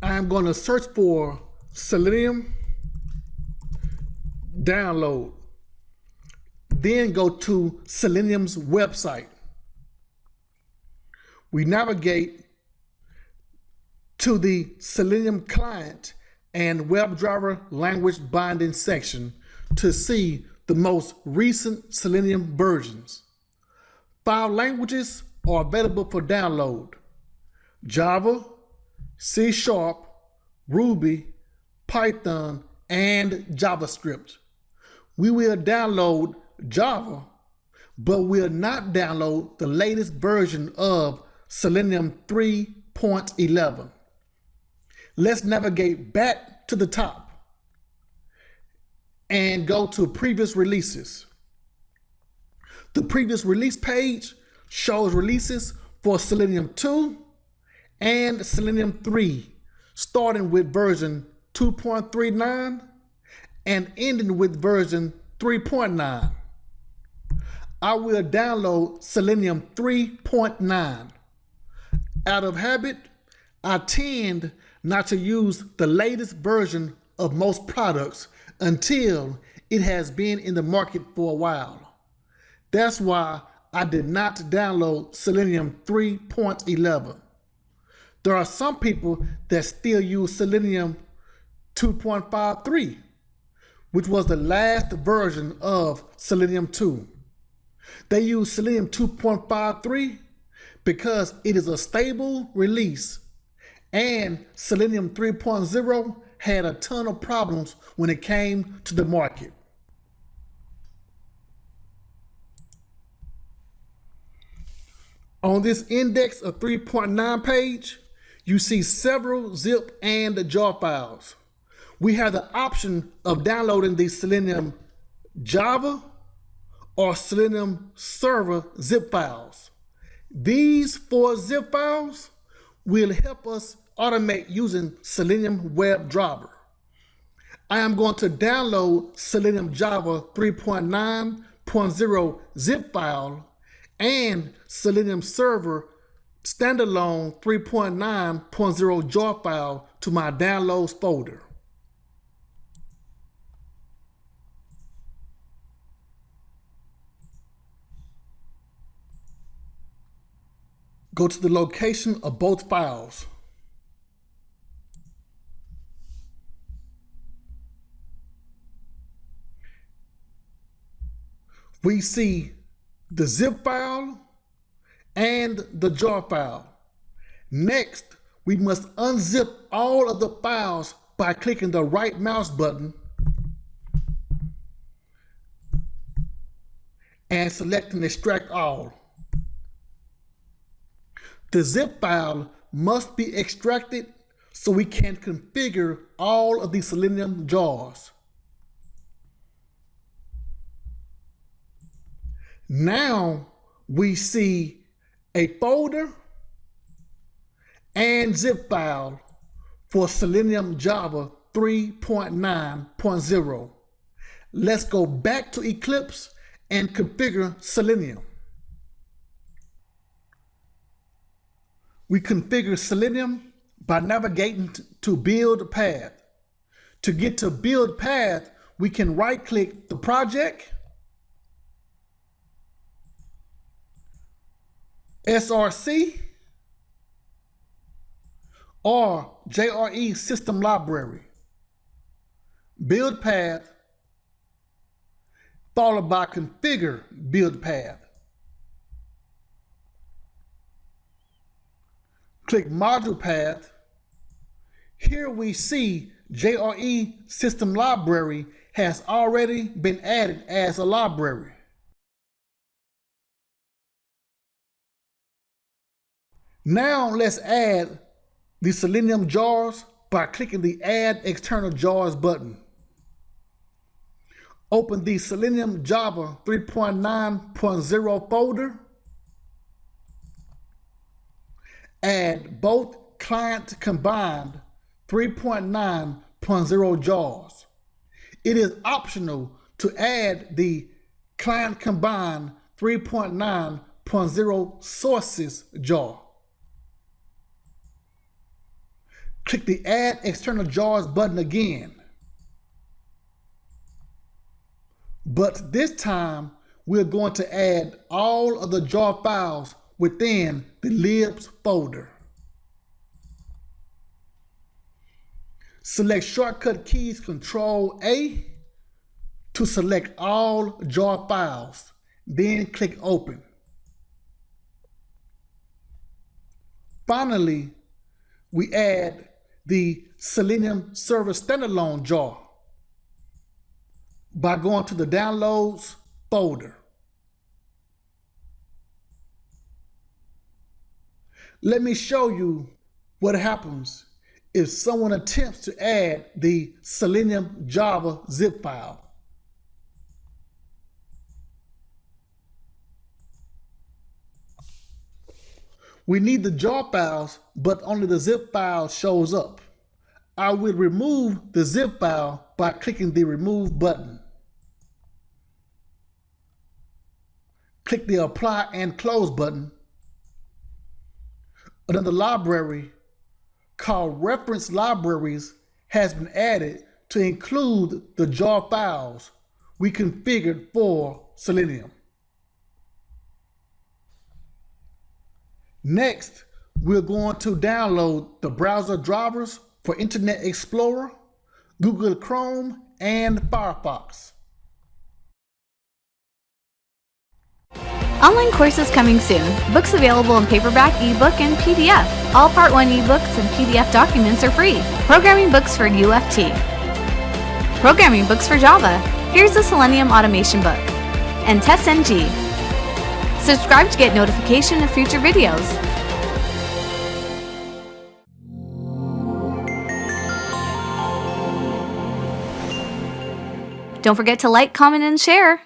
I'm going to search for Selenium download. Then go to Selenium's website. We navigate to the Selenium client and WebDriver language binding section to see the most recent Selenium versions. File languages are available for download: Java, C#, Ruby, Python, and JavaScript. We will download Java, but will not download the latest version of Selenium 3.11. Let's navigate back to the top and go to previous releases. The previous release page shows releases for Selenium 2 and Selenium 3, starting with version 2.39 and ending with version 3.9. I will download Selenium 3.9. Out of habit, I tend not to use the latest version of most products until it has been in the market for a while. That's why I did not download Selenium 3.11. There are some people that still use Selenium 2.53, which was the last version of Selenium 2. They use Selenium 2.53 because it is a stable release, and Selenium 3.0 had a ton of problems when it came to the market. On this index of 3.9 page, you see several zip and jar files. We have the option of downloading the Selenium Java or Selenium Server zip files. These 4 zip files will help us automate using Selenium WebDriver. I am going to download Selenium Java 3.9.0 zip file and Selenium Server standalone 3.9.0 jar file to my downloads folder. Go to the location of both files. We see the zip file and the jar file. Next, we must unzip all of the files by clicking the right mouse button and selecting Extract All. The zip file must be extracted so we can configure all of the Selenium jars. Now we see a folder and zip file for Selenium Java 3.9.0. Let's go back to Eclipse and configure Selenium. We configure Selenium by navigating to Build Path. To get to Build Path, we can right-click the project, SRC, or JRE System Library. Build Path, followed by Configure Build Path. Click Modulepath. Here we see JRE System Library has already been added as a library. Now let's add the Selenium jars by clicking the Add External Jars button. Open the Selenium Java 3.9.0 folder. Add both client combined 3.9.0 jars. It is optional to add the client combined 3.9.0 sources jar. click the Add External Jars button again. But this time, we're going to add all of the jar files within the libs folder. Select shortcut keys Control-A to select all jar files, then click Open. Finally, we add the Selenium Server Standalone jar by going to the Downloads folder. Let me show you what happens if someone attempts to add the Selenium Java zip file. We need the jar files, but only the zip file shows up. I will remove the zip file by clicking the Remove button. Click the Apply and Close button. Another library called Reference Libraries has been added to include the jar files we configured for Selenium. Next, we're going to download the browser drivers for Internet Explorer, Google Chrome, and Firefox. Online courses coming soon. Books available in paperback, ebook, and PDF. All Part 1 ebooks and PDF documents are free. Programming books for UFT. Programming books for Java. Here's the Selenium automation book. And TestNG. Subscribe to get notification of future videos. Don't forget to like, comment, and share.